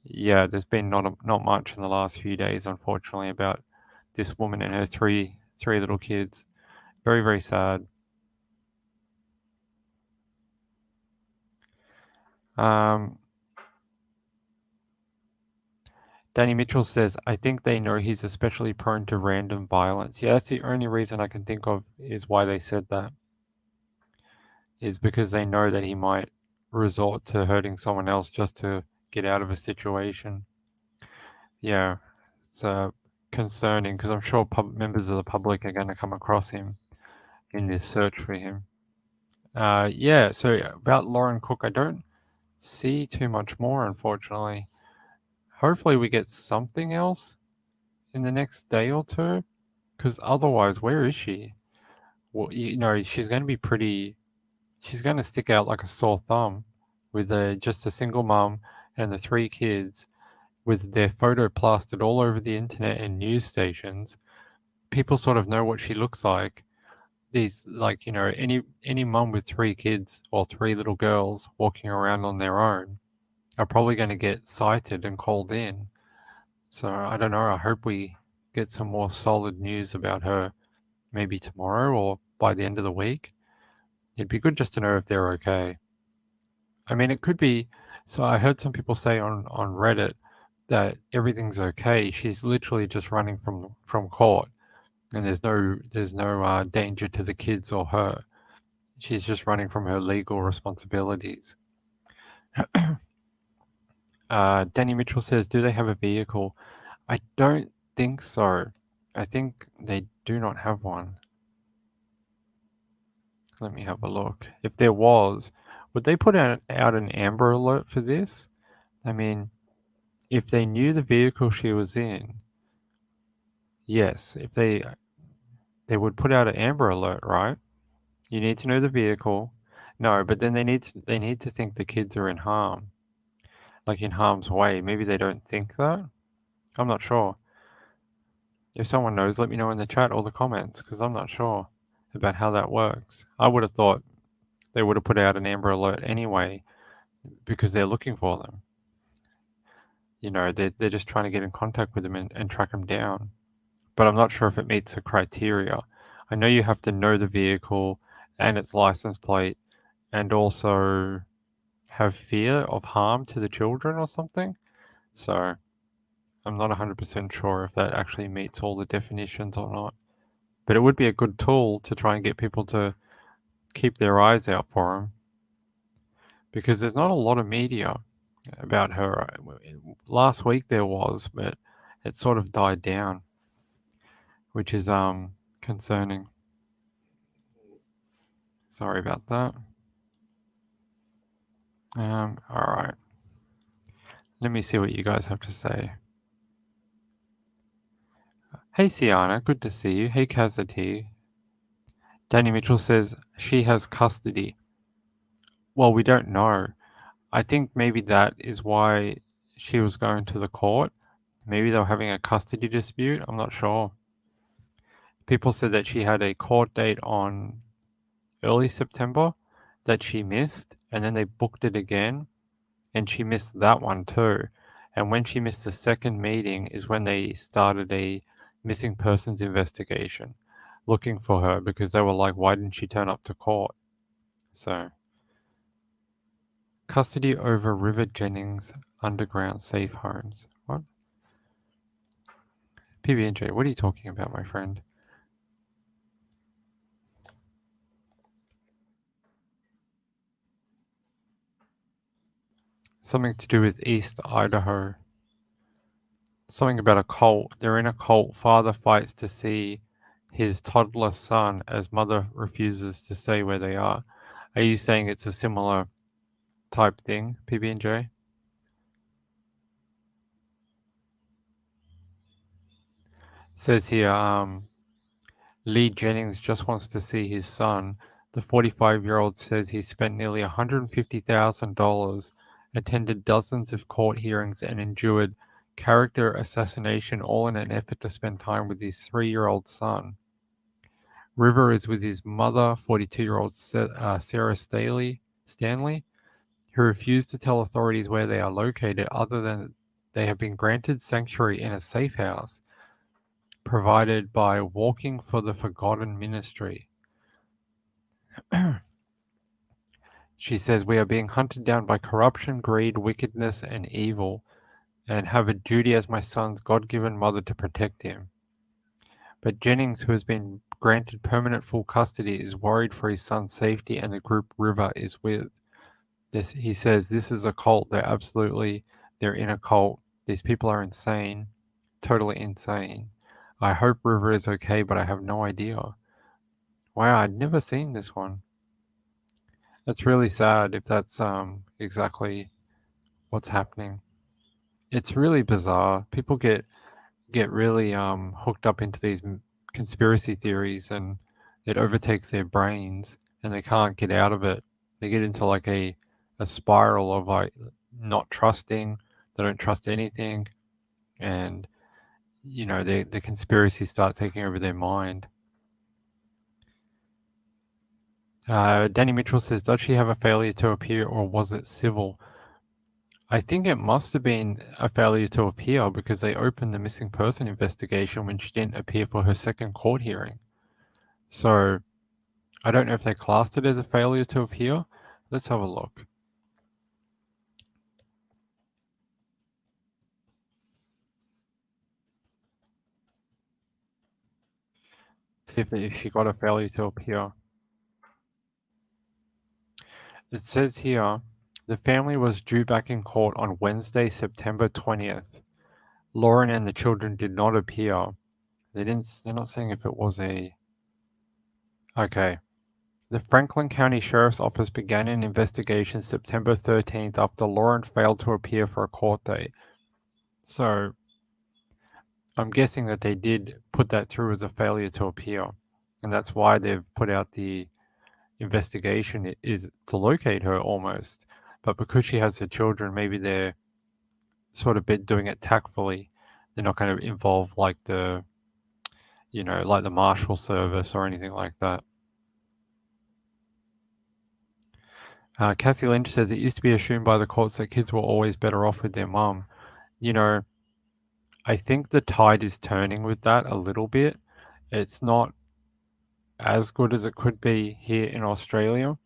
yeah, there's been not much in the last few days, unfortunately, about this woman and her three little kids. Very, very sad. Danny Mitchell says, I think they know he's especially prone to random violence. Yeah, that's the only reason I can think of is why they said that. Is because they know that he might resort to hurting someone else just to get out of a situation. Yeah, it's concerning because I'm sure members of the public are going to come across him in this search for him. Yeah, so about Lauren Cook, I don't see too much more, unfortunately. Hopefully we get something else in the next day or two, because otherwise, where is she? Well, you know, she's going to be pretty. She's going to stick out like a sore thumb with just a single mum and the 3 kids, with their photo plastered all over the internet and news stations. People sort of know what she looks like. These, like, you know, any mum with 3 kids or 3 little girls walking around on their own are probably going to get cited and called in. So I don't know. I hope we get some more solid news about her maybe tomorrow or by the end of the week. It'd be good just to know if they're okay. I mean, it could be. So I heard some people say on Reddit that everything's okay. She's literally just running from court, and there's no danger to the kids or her. She's just running from her legal responsibilities. Danny Mitchell says, do they have a vehicle? I don't think so. I think they do not have one. Let me have a look. If there was, would they put out an Amber Alert for this? I mean, if they knew the vehicle she was in, yes, if they would put out an Amber Alert, right? You need to know the vehicle. No, but then they need to think the kids are in harm, like in harm's way. Maybe they don't think that. I'm not sure. If someone knows, let me know in the chat or the comments, because I'm not sure about how that works. I would have thought they would have put out an Amber Alert anyway, because they're looking for them. You know, they're just trying to get in contact with them and track them down. But I'm not sure if it meets the criteria. I know you have to know the vehicle and its license plate and also have fear of harm to the children or something. So I'm not 100% sure if that actually meets all the definitions or not. But it would be a good tool to try and get people to keep their eyes out for him. Because there's not a lot of media about her. Last week there was, but it sort of died down, which is concerning. Sorry about that. All right. Let me see what you guys have to say. Hey, Sienna, good to see you. Hey, Kazati. Danny Mitchell says she has custody. Well, we don't know. I think maybe that is why she was going to the court. Maybe they were having a custody dispute. I'm not sure. People said that she had a court date on early September that she missed, and then they booked it again, and she missed that one too. And when she missed the second meeting is when they started a missing persons investigation looking for her because they were like, why didn't she turn up to court? So, custody over River Jennings underground safe homes. What? PB&J, what are you talking about, my friend? Something to do with East Idaho. Something about a cult. They're in a cult. Father fights to see his toddler son as mother refuses to say where they are. Are you saying it's a similar type thing, PB&J? Says here, Lee Jennings just wants to see his son. The 45-year-old says he spent nearly $150,000, attended dozens of court hearings, and endured character assassination, all in an effort to spend time with his 3-year-old son. River is with his mother, 42-year-old Sarah Stanley, who refused to tell authorities where they are located other than they have been granted sanctuary in a safe house provided by Walking for the Forgotten Ministry. She says, we are being hunted down by corruption, greed, wickedness, and evil, and have a duty as my son's God-given mother to protect him. But Jennings, who has been granted permanent full custody, is worried for his son's safety and the group River is with. He says, this is a cult. They're in a cult. These people are insane, totally insane. I hope River is okay, but I have no idea. Wow, I'd never seen this one. That's really sad if that's exactly what's happening. It's really bizarre. People get really hooked up into these conspiracy theories, and it overtakes their brains, and they can't get out of it. They get into like a spiral of like not trusting. They don't trust anything, and the conspiracies start taking over their mind. Danny Mitchell says, does she have a failure to appear, or was it civil? I think it must have been a failure to appear because they opened the missing person investigation when she didn't appear for her second court hearing. So I don't know if they classed it as a failure to appear. Let's have a look. See if she got a failure to appear. It says here, the family was due back in court on Wednesday, September 20th. Lauren and the children did not appear. They're not saying if it was a... Okay. The Franklin County Sheriff's Office began an investigation September 13th after Lauren failed to appear for a court date. So I'm guessing that they did put that through as a failure to appear. And that's why they've put out the investigation is to locate her almost. But because she has her children, maybe they're sort of doing it tactfully. They're not going to involve like the Marshal Service or anything like that. Kathy Lynch says it used to be assumed by the courts that kids were always better off with their mum. I think the tide is turning with that a little bit. It's not as good as it could be here in Australia.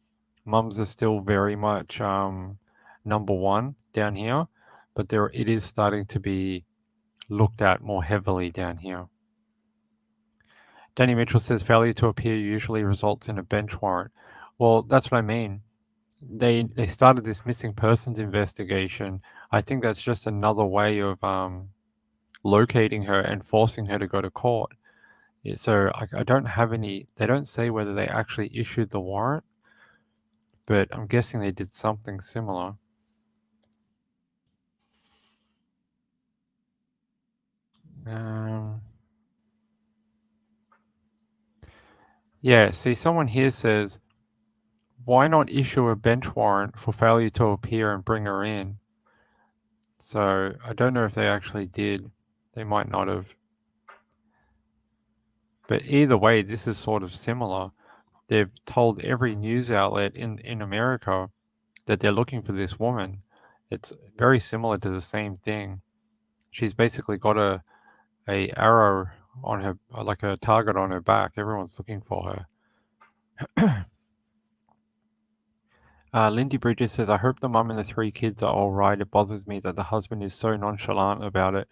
Mums are still very much number one down here, but it is starting to be looked at more heavily down here. Danny Mitchell says failure to appear usually results in a bench warrant. Well, that's what I mean. They started this missing persons investigation. I think that's just another way of locating her and forcing her to go to court. Yeah, so I don't have any. They don't say whether they actually issued the warrant, but I'm guessing they did something similar. Yeah, see, someone here says, why not issue a bench warrant for failure to appear and bring her in? So I don't know if they actually did. They might not have. But either way, this is sort of similar. They've told every news outlet in America that they're looking for this woman. It's very similar to the same thing. She's basically got a arrow on her, like a target on her back. Everyone's looking for her. Lindy Bridges says, I hope the mum and the 3 kids are all right. It bothers me that the husband is so nonchalant about it.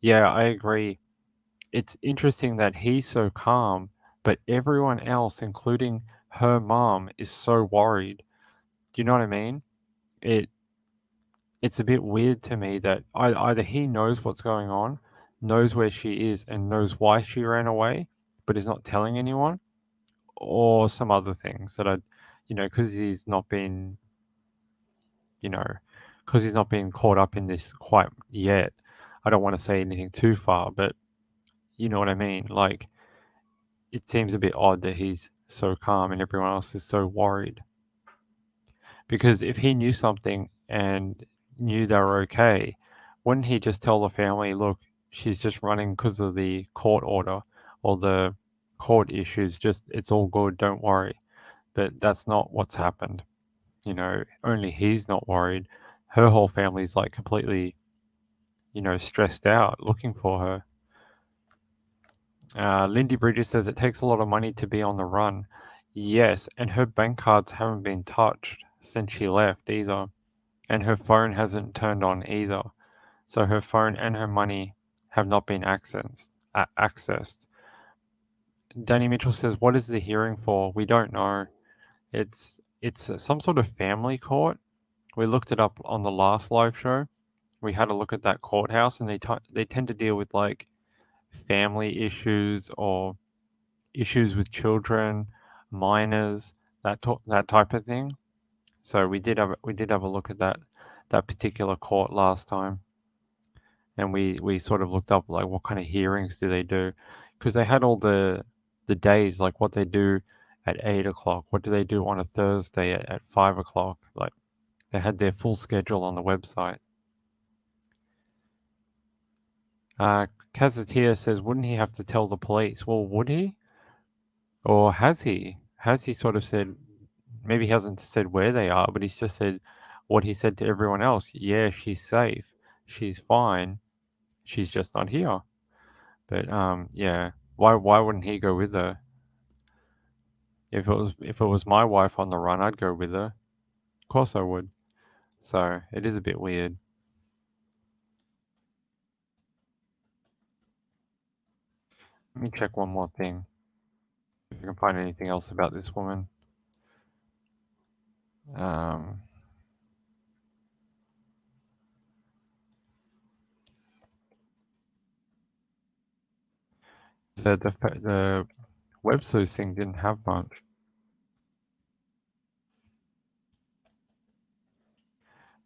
Yeah, I agree. It's interesting that he's so calm, but everyone else, including her mom, is so worried. Do you know what I mean? It's a bit weird to me that either he knows what's going on, knows where she is, and knows why she ran away, but is not telling anyone, or some other things that because he's not been, because he's not been caught up in this quite yet. I don't want to say anything too far, but you know what I mean. Like, it seems a bit odd that he's so calm and everyone else is so worried. Because if he knew something and knew they were okay, wouldn't he just tell the family, look, she's just running because of the court order or the court issues, just it's all good, don't worry. But that's not what's happened. Only he's not worried. Her whole family's like completely, stressed out looking for her. Lindy Bridges says it takes a lot of money to be on the run. Yes, and her bank cards haven't been touched since she left either. And her phone hasn't turned on either. So her phone and her money have not been accessed. Danny Mitchell says, what is the hearing for? We don't know. It's some sort of family court. We looked it up on the last live show. We had a look at that courthouse, and they tend to deal with like family issues or issues with children, minors, that type of thing. So we did have a look at that particular court last time, and we sort of looked up like what kind of hearings do they do, because they had all the days, like what they do at 8 o'clock, what do they do on a Thursday at 5 o'clock. Like, they had their full schedule on the website. Kazatia says, wouldn't he have to tell the police? Well, would he? Or has he? Has he sort of said, maybe he hasn't said where they are, but he's just said what he said to everyone else. Yeah, she's safe. She's fine. She's just not here. But yeah. Why wouldn't he go with her? If it was my wife on the run, I'd go with her. Of course I would. So it is a bit weird. Let me check one more thing. If I can find anything else about this woman. So the web sleuth thing didn't have much.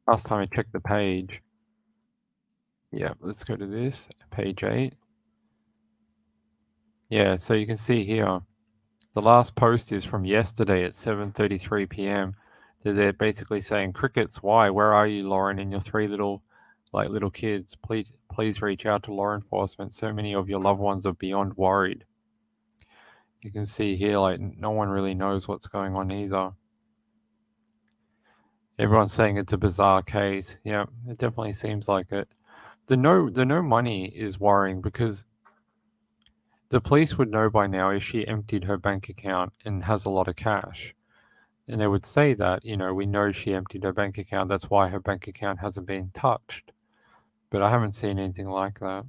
Last time I checked the page. Yeah, let's go to this, page 8. Yeah, so you can see here, the last post is from yesterday at 7:33 p.m. They're basically saying, crickets, why? Where are you, Lauren, and your 3 little kids? Please reach out to law enforcement. So many of your loved ones are beyond worried. You can see here, like, no one really knows what's going on either. Everyone's saying it's a bizarre case. Yeah, it definitely seems like it. The no money is worrying because The police would know by now if she emptied her bank account and has a lot of cash. And they would say that, we know she emptied her bank account. That's why her bank account hasn't been touched. But I haven't seen anything like that.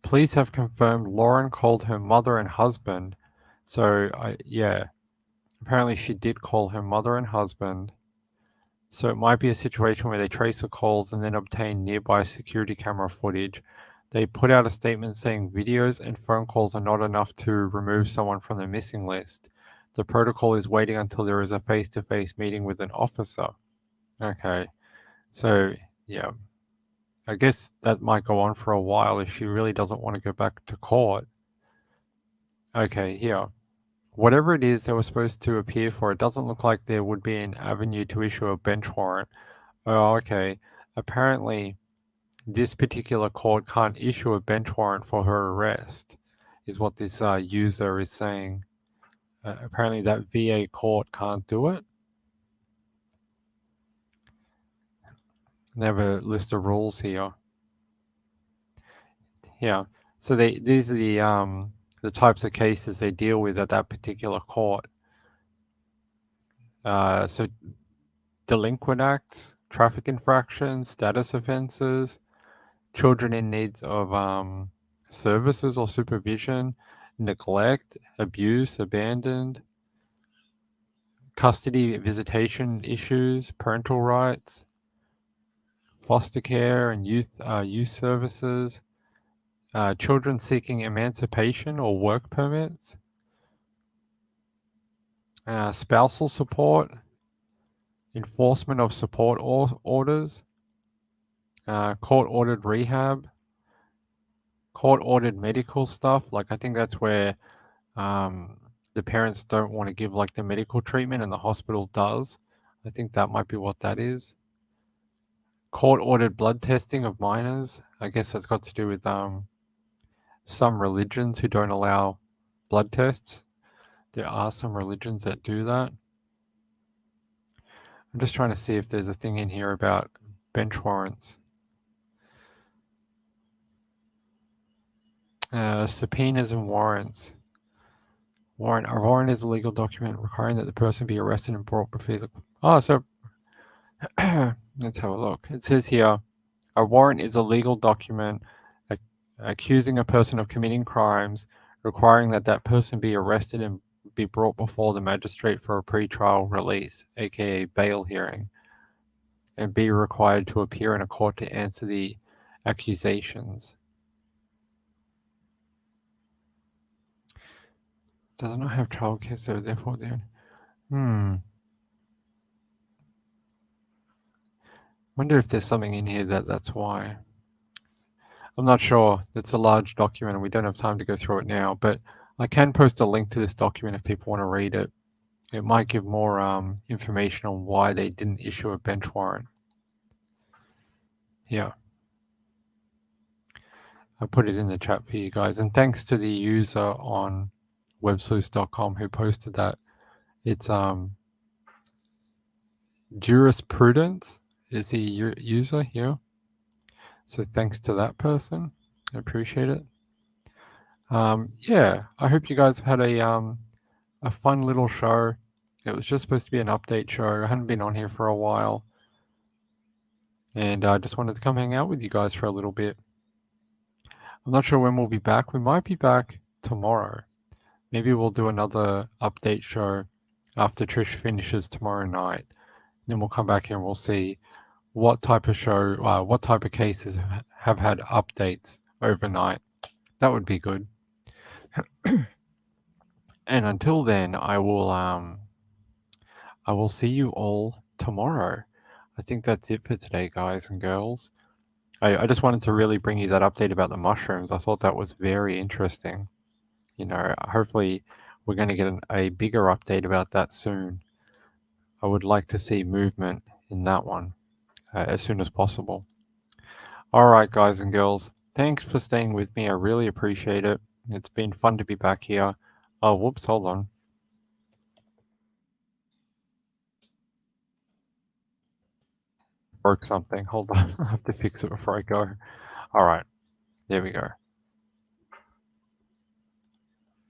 Police have confirmed Lauren called her mother and husband. So, apparently she did call her mother and husband. So it might be a situation where they trace the calls and then obtain nearby security camera footage. They put out a statement saying videos and phone calls are not enough to remove someone from the missing list. The protocol is waiting until there is a face-to-face meeting with an officer. Okay, so yeah, I guess that might go on for a while if she really doesn't want to go back to court. Okay, here. Whatever it is they were supposed to appear for, it doesn't look like there would be an avenue to issue a bench warrant. Oh, okay. Apparently, this particular court can't issue a bench warrant for her arrest, is what this user is saying. Apparently, that VA court can't do it. They have a list of rules here. Yeah. So these are the types of cases they deal with at that particular court. So delinquent acts, traffic infractions, status offenses, children in need of services or supervision, neglect, abuse, abandoned, custody visitation issues, parental rights, foster care and youth services, children seeking emancipation or work permits, spousal support, enforcement of support orders, court-ordered rehab, court-ordered medical stuff. Like I think that's where the parents don't want to give like the medical treatment and the hospital does. I think that might be what that is. Court-ordered blood testing of minors. I guess that's got to do with some religions who don't allow blood tests. There are some religions that do that. I'm just trying to see if there's a thing in here about bench warrants. Subpoenas and warrants. A warrant is a legal document requiring that the person be arrested and brought before the... Oh, so let's have a look. It says here, a warrant is a legal document accusing a person of committing crimes, requiring that that person be arrested and be brought before the magistrate for a pre-trial release, aka bail hearing, and be required to appear in a court to answer the accusations. Does not have childcare, so therefore they're... Wonder if there's something in here that's why. I'm not sure. It's a large document and we don't have time to go through it now, but I can post a link to this document if people want to read it. It might give more information on why they didn't issue a bench warrant. Yeah. I put it in the chat for you guys. And thanks to the user on websleuths.com who posted that. It's jurisprudence is the user here. So thanks to that person. I appreciate it. Yeah, I hope you guys had a fun little show. It was just supposed to be an update show. I hadn't been on here for a while. And I just wanted to come hang out with you guys for a little bit. I'm not sure when we'll be back. We might be back tomorrow. Maybe we'll do another update show after Trish finishes tomorrow night. Then we'll come back here and we'll see what type of show, what type of cases have had updates overnight. That would be good. And until then, I will see you all tomorrow. I think that's it for today, guys and girls. I just wanted to really bring you that update about the mushrooms. I thought that was very interesting. Hopefully we're going to get a bigger update about that soon. I would like to see movement in that one as soon as possible. All right, guys and girls, thanks for staying with me. I really appreciate it. It's been fun to be back here. Oh, whoops, hold on. Broke something. Hold on. I have to fix it before I go. All right, there we go.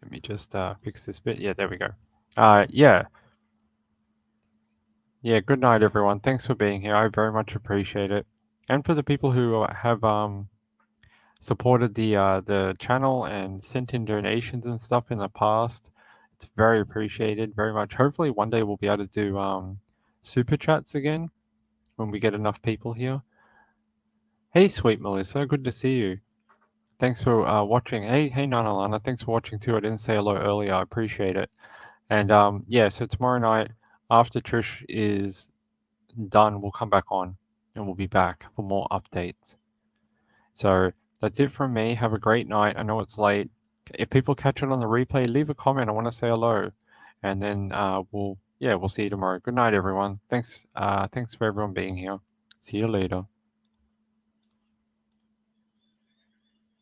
Let me just fix this bit. Yeah, there we go. Yeah. Yeah, good night, everyone. Thanks for being here. I very much appreciate it. And for the people who have supported the channel and sent in donations and stuff in the past, it's very appreciated, very much. Hopefully one day we'll be able to do super chats again when we get enough people here. Hey, sweet Melissa, good to see you. Thanks for watching. Hey, Nana Lana, thanks for watching too. I didn't say hello earlier. I appreciate it. And yeah, so tomorrow night after Trish is done, we'll come back on and we'll be back for more updates. So that's it from me. Have a great night. I know it's late. If people catch it on the replay, leave a comment. I want to say hello, and then we'll see you tomorrow. Good night, everyone. Thanks for everyone being here. See you later.